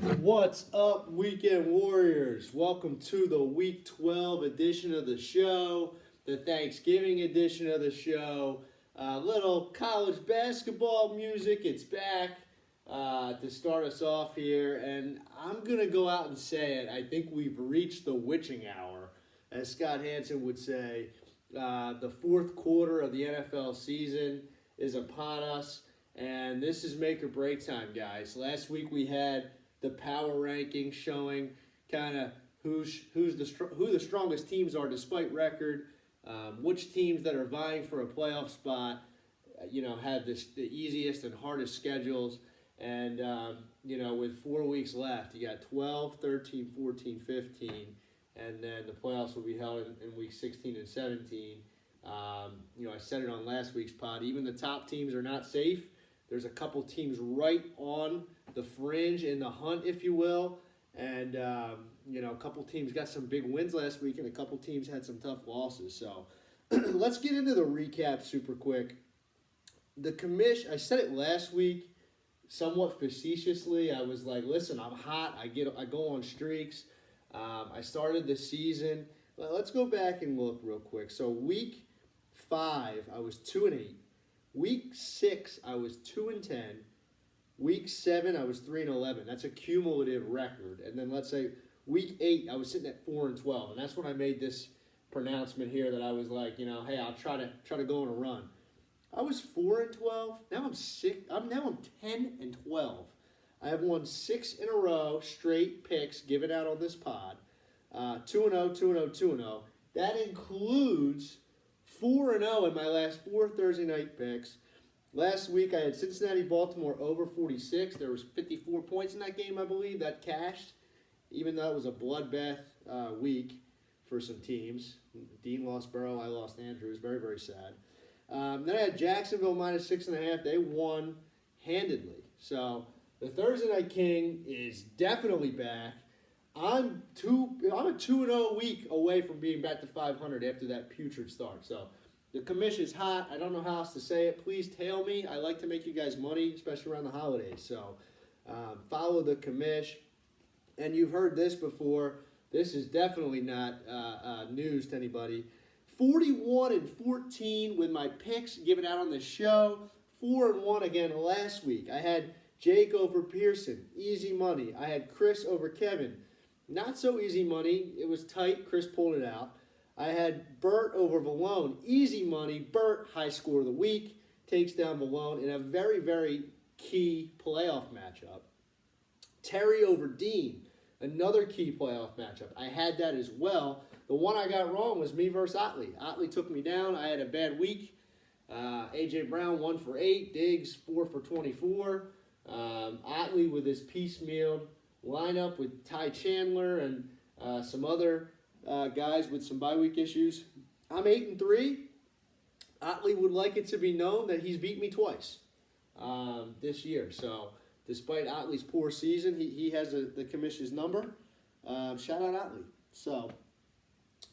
What's up, Weekend Warriors? Welcome to the Week 12 edition of the show, the Thanksgiving edition of the show. Little college basketball music, it's back to start us off here. And I'm going to go out and say it. I think we've reached the witching hour, as Scott Hansen would say. The fourth quarter of the NFL season is upon us, and this is make or break time, guys. Last week we had the power rankings showing kind of who the strongest teams are despite record, which teams that are vying for a playoff spot, have the easiest and hardest schedules. And, with 4 weeks left, you got 12, 13, 14, 15, and then the playoffs will be held in week 16 and 17. I said it on last week's pod. Even the top teams are not safe. There's a couple teams right on the fringe in the hunt, if you will. And, a couple teams got some big wins last week and a couple teams had some tough losses. So let's get into the recap super quick. The commish, I said it last week somewhat facetiously. I was like, listen, I'm hot. I go on streaks. I started the season. Let's go back and look real quick. So week 5, I was 2-8. Week 6, I was 2-10. Week 7, I was 3-11. That's a cumulative record. And then let's say week 8, I was sitting at 4-12, and that's when I made this pronouncement here that I was like, hey, I'll try to go on a run. I was 4-12. Now I'm 10-12. I have won 6 in a row straight picks given out on this pod. 2-0, 2-0, 2-0. That includes 4-0 in my last 4 Thursday night picks. Last week I had Cincinnati-Baltimore over 46. There was 54 points in that game, I believe. That cashed, even though it was a bloodbath week for some teams. Dean lost Burrow, I lost Andrews. Very, very sad. Then I had Jacksonville minus 6.5. They won handedly. So the Thursday Night King is definitely back. I'm a 2-0 week away from being back to 500 after that putrid start. So the commission is hot. I don't know how else to say it. Please tail me. I like to make you guys money, especially around the holidays. So follow the commish. And you've heard this before. This is definitely not news to anybody. 41-14 with my picks given out on the show. 4-1 again last week. I had Jake over Pearson, easy money. I had Chris over Kevin, not so easy money. It was tight. Chris pulled it out. I had Bert over Valone, easy money. Bert, high score of the week, takes down Valone in a very, very key playoff matchup. Terry over Dean, another key playoff matchup. I had that as well. The one I got wrong was me versus Otley. Otley took me down. I had a bad week. A.J. Brown 1 for 8. Diggs 4 for 24. Otley with his piecemeal lineup with Ty Chandler and some other guys with some bye week issues. I'm 8-3. Otley would like it to be known that he's beat me twice this year. So despite Otley's poor season, he has the commission's number. Shout out Otley. So,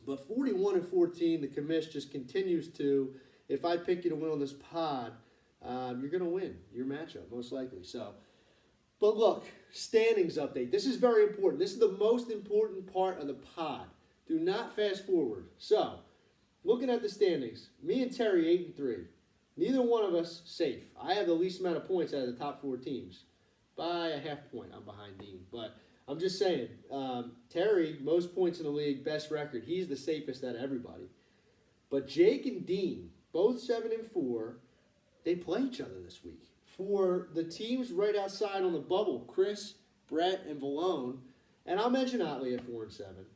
but 41-14, the commish just continues to. If I pick you to win on this pod, you're going to win your matchup, most likely. So, but look, standings update. This is very important. This is the most important part of the pod. Do not fast forward. So, looking at the standings, me and Terry 8-3. Neither one of us safe. I have the least amount of points out of the top 4 teams. By a half point, I'm behind Dean. But I'm just saying, Terry, most points in the league, best record. He's the safest out of everybody. But Jake and Dean, both 7-4, they play each other this week. For the teams right outside on the bubble, Chris, Brett, and Valone, and I'll mention Otley at 4-7.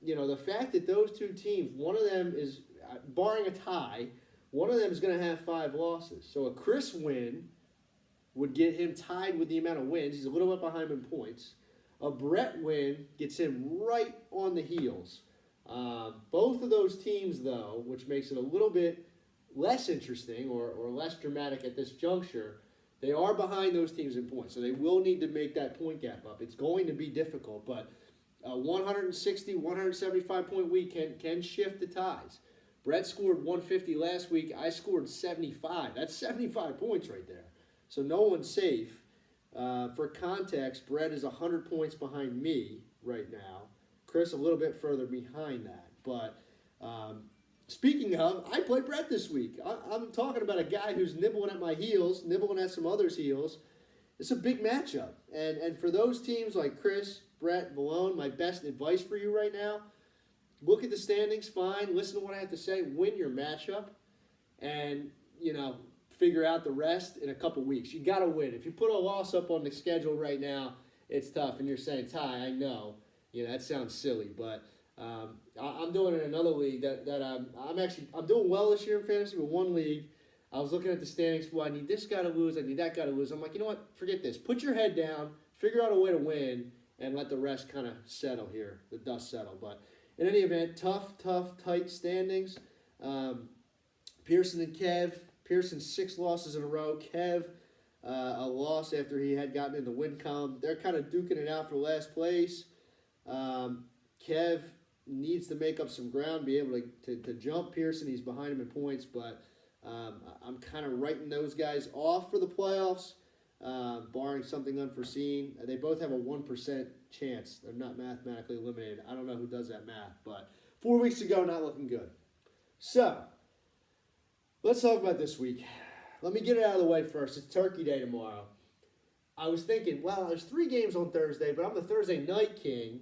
The fact that those two teams, one of them is, barring a tie, one of them is going to have 5 losses. So a Chris win would get him tied with the amount of wins. He's a little bit behind in points. A Brett win gets him right on the heels. Both of those teams, though, which makes it a little bit less interesting or less dramatic at this juncture, they are behind those teams in points. So they will need to make that point gap up. It's going to be difficult, but a 160, 175-point week can shift the ties. Brett scored 150 last week. I scored 75. That's 75 points right there. So no one's safe. For context, Brett is 100 points behind me right now. Chris a little bit further behind that. But speaking of, I played Brett this week. I'm talking about a guy who's nibbling at my heels, nibbling at some others' heels. It's a big matchup. And for those teams like Chris, Brett, Malone, my best advice for you right now, look at the standings, fine, listen to what I have to say, win your matchup, and, figure out the rest in a couple weeks. You got to win. If you put a loss up on the schedule right now, it's tough. And you're saying, Ty, I know. That sounds silly, but I'm doing it in another league that I'm doing well this year in fantasy with one league. I was looking at the standings. Well, I need this guy to lose. I need that guy to lose. I'm like, you know what? Forget this. Put your head down. Figure out a way to win, and let the rest kind of settle here. The dust settle. But in any event, tough, tight standings. Pearson and Kev. Pearson 6 losses in a row. Kev a loss after he had gotten in the win column. They're kind of duking it out for last place. Kev needs to make up some ground, be able to jump Pearson. He's behind him in points, but I'm kind of writing those guys off for the playoffs, barring something unforeseen. They both have a 1% chance. They're not mathematically eliminated. I don't know who does that math, but 4 weeks ago, not looking good. So, let's talk about this week. Let me get it out of the way first. It's Turkey Day tomorrow. I was thinking, well, there's 3 games on Thursday, but I'm the Thursday night king.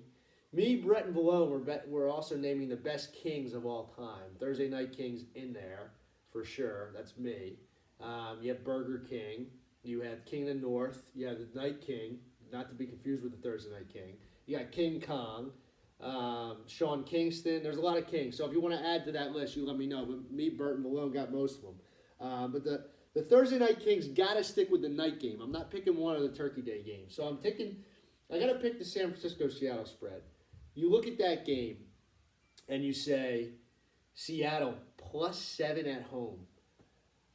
Me, Brett, and Valone were also naming the best kings of all time. Thursday night kings in there, for sure. That's me. You have Burger King. You have King of the North. You have the Night King, not to be confused with the Thursday Night King. You got King Kong. Sean Kingston. There's a lot of kings. So if you want to add to that list, you let me know. But me, Bert, and Malone got most of them. But the Thursday night kings got to stick with the night game. I'm not picking one of the Turkey Day games. So I got to pick the San Francisco-Seattle spread. You look at that game, and you say, Seattle +7 at home.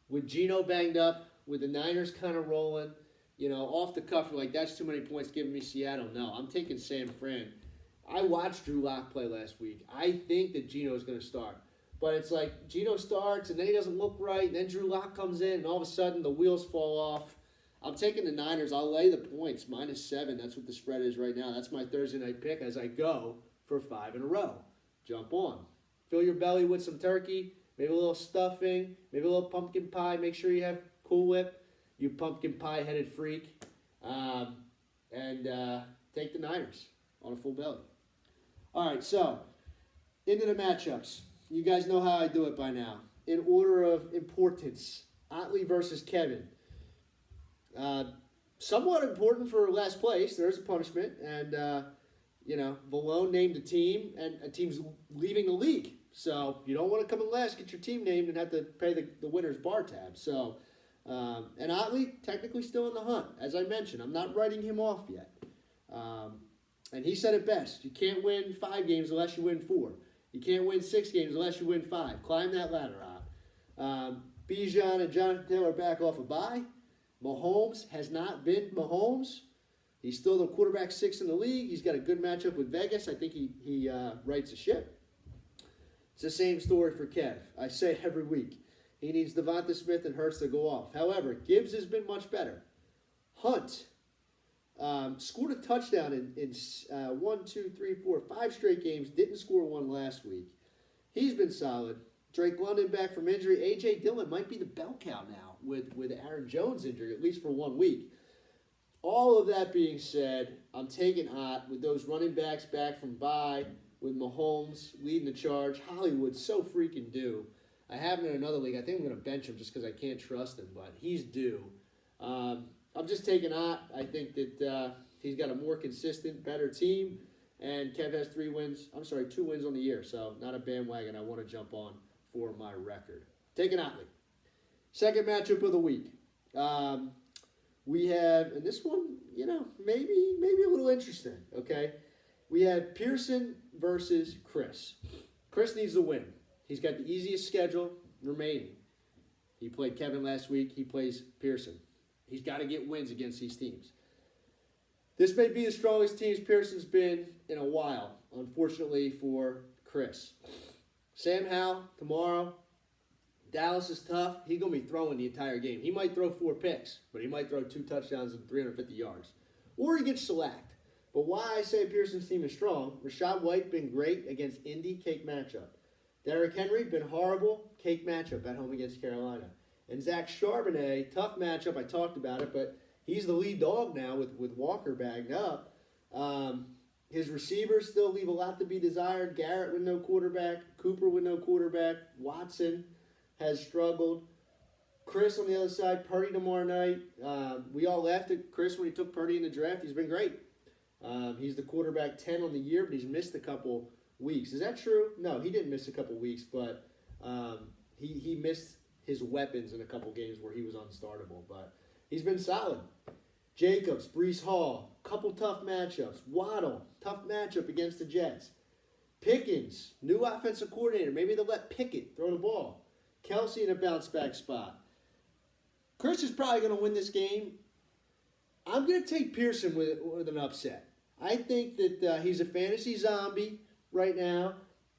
With Geno banged up, with the Niners kind of rolling, off the cuff, you're like, that's too many points giving me Seattle. No, I'm taking San Fran. I watched Drew Lock play last week. I think that Geno is going to start. But it's like Geno starts, and then he doesn't look right, and then Drew Lock comes in, and all of a sudden the wheels fall off. I'm taking the Niners. I'll lay the points, -7. That's what the spread is right now. That's my Thursday night pick as I go for 5 in a row. Jump on. Fill your belly with some turkey, maybe a little stuffing, maybe a little pumpkin pie. Make sure you have Cool Whip, you pumpkin pie-headed freak, and take the Niners on a full belly. All right, so into the matchups. You guys know how I do it by now. In order of importance, Otley versus Kevin. Somewhat important for last place. There's a punishment, and Valone named a team, and a team's leaving the league. So you don't want to come in last, get your team named, and have to pay the winner's bar tab. So, and Otley technically still in the hunt. As I mentioned, I'm not writing him off yet. And he said it best. You can't win 5 games unless you win 4. You can't win 6 games unless you win 5. Climb that ladder out. Bijan and Jonathan Taylor back off a bye. Mahomes has not been Mahomes. He's still the quarterback 6 in the league. He's got a good matchup with Vegas. I think he rights a ship. It's the same story for Kev. I say every week. He needs Devonta Smith and Hurts to go off. However, Gibbs has been much better. Hunt scored a touchdown in 5 straight games. Didn't score one last week. He's been solid. Drake London back from injury. A.J. Dillon might be the bell cow now with Aaron Jones injury, at least for 1 week. All of that being said, I'm taking Ott with those running backs back from bye, with Mahomes leading the charge. Hollywood's so freaking due. I have him in another league. I think I'm going to bench him just because I can't trust him, but he's due. I'm just taking Ott. I think that he's got a more consistent, better team, and Kev has 2 wins on the year, so not a bandwagon I want to jump on for my record. Taking Otley. Second matchup of the week. We have, and this one, maybe a little interesting, okay? We have Pearson versus Chris. Chris needs to win. He's got the easiest schedule remaining. He played Kevin last week. He plays Pearson. He's got to get wins against these teams. This may be the strongest teams Pearson's been in a while, unfortunately for Chris. Sam Howell tomorrow. Dallas is tough. He's going to be throwing the entire game. He might throw 4 picks, but he might throw 2 touchdowns and 350 yards. Or he gets shellacked. But why I say Pearson's team is strong, Rachaad White been great against Indy, cake matchup. Derrick Henry been horrible, cake matchup at home against Carolina. And Zach Charbonnet, tough matchup, I talked about it, but he's the lead dog now with Walker bagged up. His receivers still leave a lot to be desired. Garrett with no quarterback, Cooper with no quarterback, Watson has struggled. Chris on the other side, Purdy tomorrow night. We all laughed at Chris when he took Purdy in the draft. He's been great. He's the quarterback 10 on the year, but he's missed a couple weeks. Is that true? No, he didn't miss a couple weeks, but he missed his weapons in a couple games where he was unstartable. But he's been solid. Jacobs, Breece Hall, couple tough matchups. Waddle, tough matchup against the Jets. Pickens, new offensive coordinator. Maybe they'll let Pickett throw the ball. Kelsey in a bounce-back spot. Chris is probably going to win this game. I'm going to take Pearson with an upset. I think that he's a fantasy zombie right now,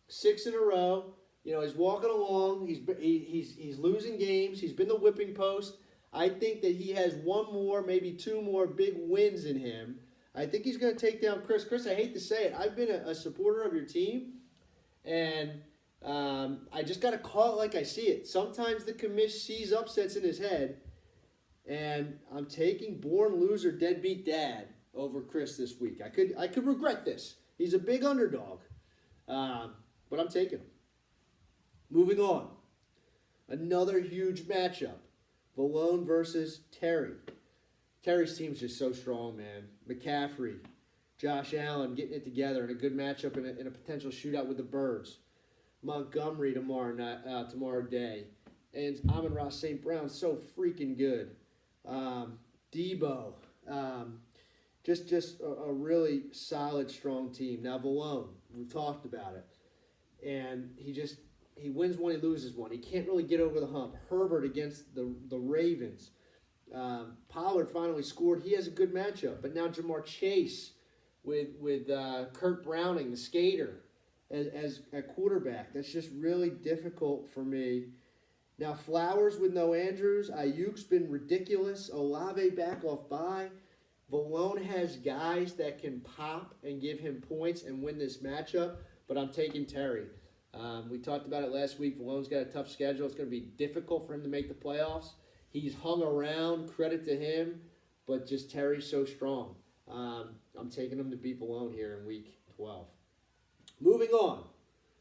6 in a row. You know, he's walking along. He's losing games. He's been the whipping post. I think that he has 1 more, maybe 2 more big wins in him. I think he's going to take down Chris. Chris, I hate to say it. I've been a supporter of your team, and I just got to call it like I see it. Sometimes the commish sees upsets in his head, and I'm taking born loser deadbeat dad over Chris this week. I could regret this. He's a big underdog, but I'm taking him. Moving on. Another huge matchup. Valone versus Terry. Terry's team's just so strong, man. McCaffrey, Josh Allen getting it together in a good matchup in a potential shootout with the Birds. Montgomery tomorrow day. And Amon-Ra St. Brown, so freaking good. Debo. Just a really solid, strong team. Now, Valone, we've talked about it. And he wins one, he loses one. He can't really get over the hump. Herbert against the Ravens. Pollard finally scored. He has a good matchup. But now Jamar Chase with Kurt Browning, the skater, as a quarterback. That's just really difficult for me. Now Flowers with no Andrews. Ayuk's been ridiculous. Olave back off bye. Valone has guys that can pop and give him points and win this matchup. But I'm taking Terry. We talked about it last week. Valone's got a tough schedule. It's going to be difficult for him to make the playoffs. He's hung around, credit to him, but just Terry's so strong. I'm taking him to beat Valone here in week 12. Moving on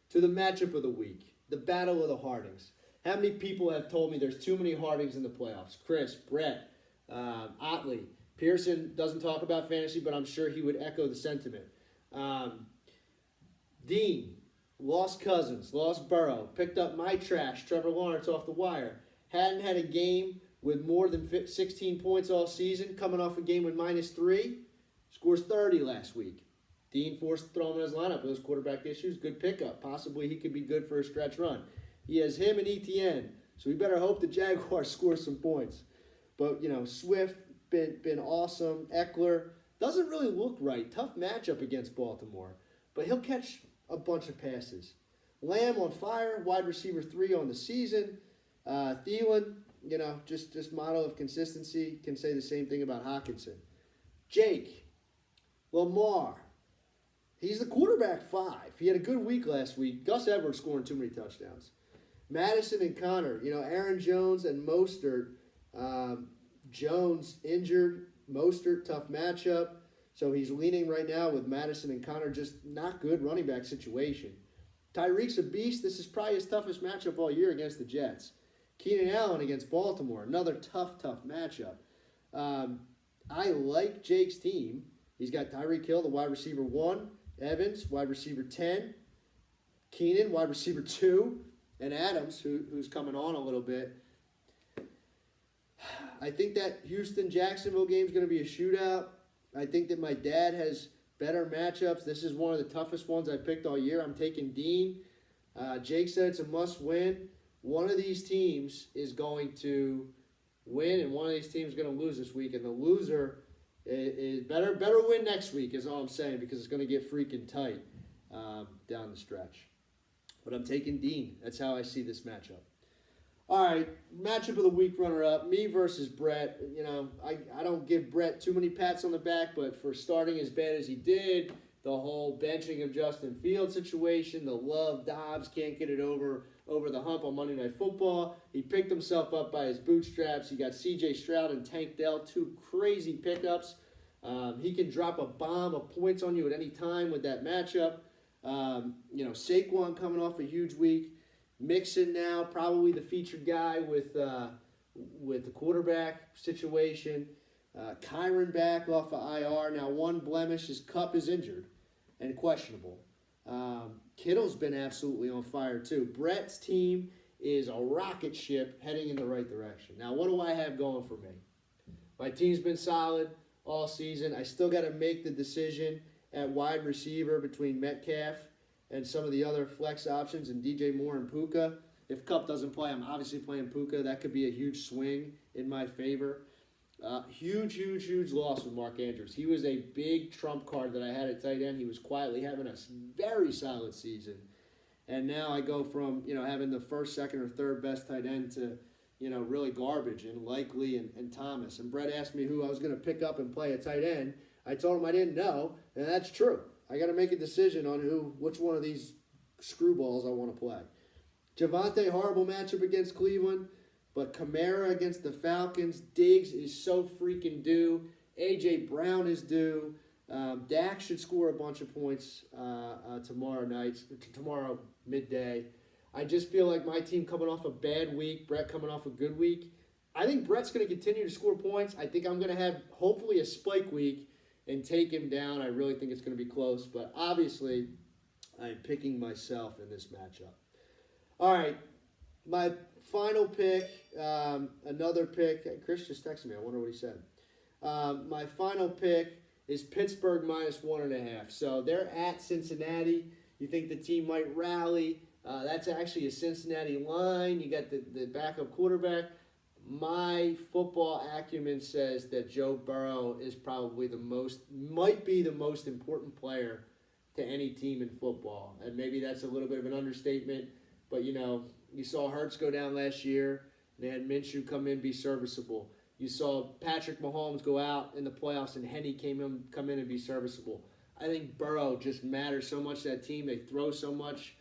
to the matchup of the week, the Battle of the Hardings. How many people have told me there's too many Hardings in the playoffs? Chris, Brett, Otley. Pearson doesn't talk about fantasy, but I'm sure he would echo the sentiment. Dean. Lost Cousins, lost Burrow, picked up my trash, Trevor Lawrence off the wire. Hadn't had a game with more than 16 points all season, coming off a game with -3. Scores 30 last week. Dean forced to throw him in his lineup with those quarterback issues. Good pickup. Possibly he could be good for a stretch run. He has him and ETN, so we better hope the Jaguars score some points. But, you know, Swift, been awesome. Eckler, doesn't really look right. Tough matchup against Baltimore, but he'll catch a bunch of passes. Lamb on fire, wide receiver 3 on the season. Thielen, you know, just model of consistency. Can say the same thing about Hockenson. Jake, Lamar, he's the quarterback 5. He had a good week last week. Gus Edwards scoring too many touchdowns. Madison and Connor, you know, Aaron Jones and Mostert. Jones injured, Mostert, tough matchup. So he's leaning right now with Madison and Connor, just not good running back situation. Tyreek's a beast. This is probably his toughest matchup all year against the Jets. Keenan Allen against Baltimore, another tough matchup. I like Jake's team. He's got Tyreek Hill, the wide receiver 1, Evans, wide receiver 10, Keenan, wide receiver 2, and Adams, who's coming on a little bit. I think that Houston-Jacksonville game is going to be a shootout. I think that my dad has better matchups. This is one of the toughest ones I picked all year. I'm taking Dean. Jake said it's a must-win. One of these teams is going to win, and one of these teams is going to lose this week. And the loser is better win next week is all I'm saying, because it's going to get freaking tight down the stretch. But I'm taking Dean. That's how I see this matchup. All right, matchup of the week runner-up, me versus Brett. You know, I don't give Brett too many pats on the back, but for starting as bad as he did, the whole benching of Justin Fields situation, the love Dobbs can't get it over the hump on Monday Night Football. He picked himself up by his bootstraps. He got C.J. Stroud and Tank Dell, two crazy pickups. He can drop a bomb of points on you at any time with that matchup. Saquon coming off a huge week. Mixon now, probably the featured guy with the quarterback situation. Kyron back off of IR. Now one blemish, his Kupp is injured and questionable. Kittle's been absolutely on fire too. Brett's team is a rocket ship heading in the right direction. Now what do I have going for me? My team's been solid all season. I still got to make the decision at wide receiver between Metcalf and some of the other flex options and DJ Moore and Puka. If Kupp doesn't play, I'm obviously playing Puka. That could be a huge swing in my favor. Huge loss with Mark Andrews. He was a big trump card that I had at tight end. He was quietly having a very solid season. And now I go from, having the first, second, or third best tight end to, really garbage and Likely and Thomas. And Brett asked me who I was going to pick up and play at tight end. I told him I didn't know, and that's true. I got to make a decision on which one of these screwballs I want to play. Javonte, horrible matchup against Cleveland, but Kamara against the Falcons. Diggs is so freaking due. A.J. Brown is due. Dak should score a bunch of points tomorrow midday. I just feel like my team coming off a bad week, Brett coming off a good week. I think Brett's going to continue to score points. I think I'm going to have hopefully a spike week and take him down. I really think it's going to be close, but obviously I'm picking myself in this matchup. All right, my final pick, another pick. Chris just texted me. I wonder what he said. My final pick is Pittsburgh -1.5. So they're at Cincinnati. You think the team might rally. That's actually a Cincinnati line. You got the backup quarterback. My football acumen says that Joe Burrow is probably might be the most important player to any team in football. And maybe that's a little bit of an understatement, but you saw Hurts go down last year. They had Minshew come in, be serviceable. You saw Patrick Mahomes go out in the playoffs and Henne come in and be serviceable. I think Burrow just matters so much to that team. They throw so much.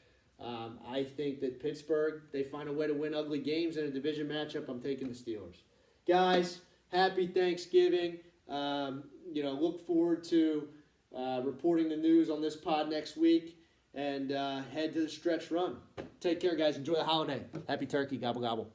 I think that Pittsburgh, they find a way to win ugly games in a division matchup. I'm taking the Steelers. Guys, happy Thanksgiving. Look forward to reporting the news on this pod next week and head to the stretch run. Take care, guys. Enjoy the holiday. Happy turkey. Gobble, gobble.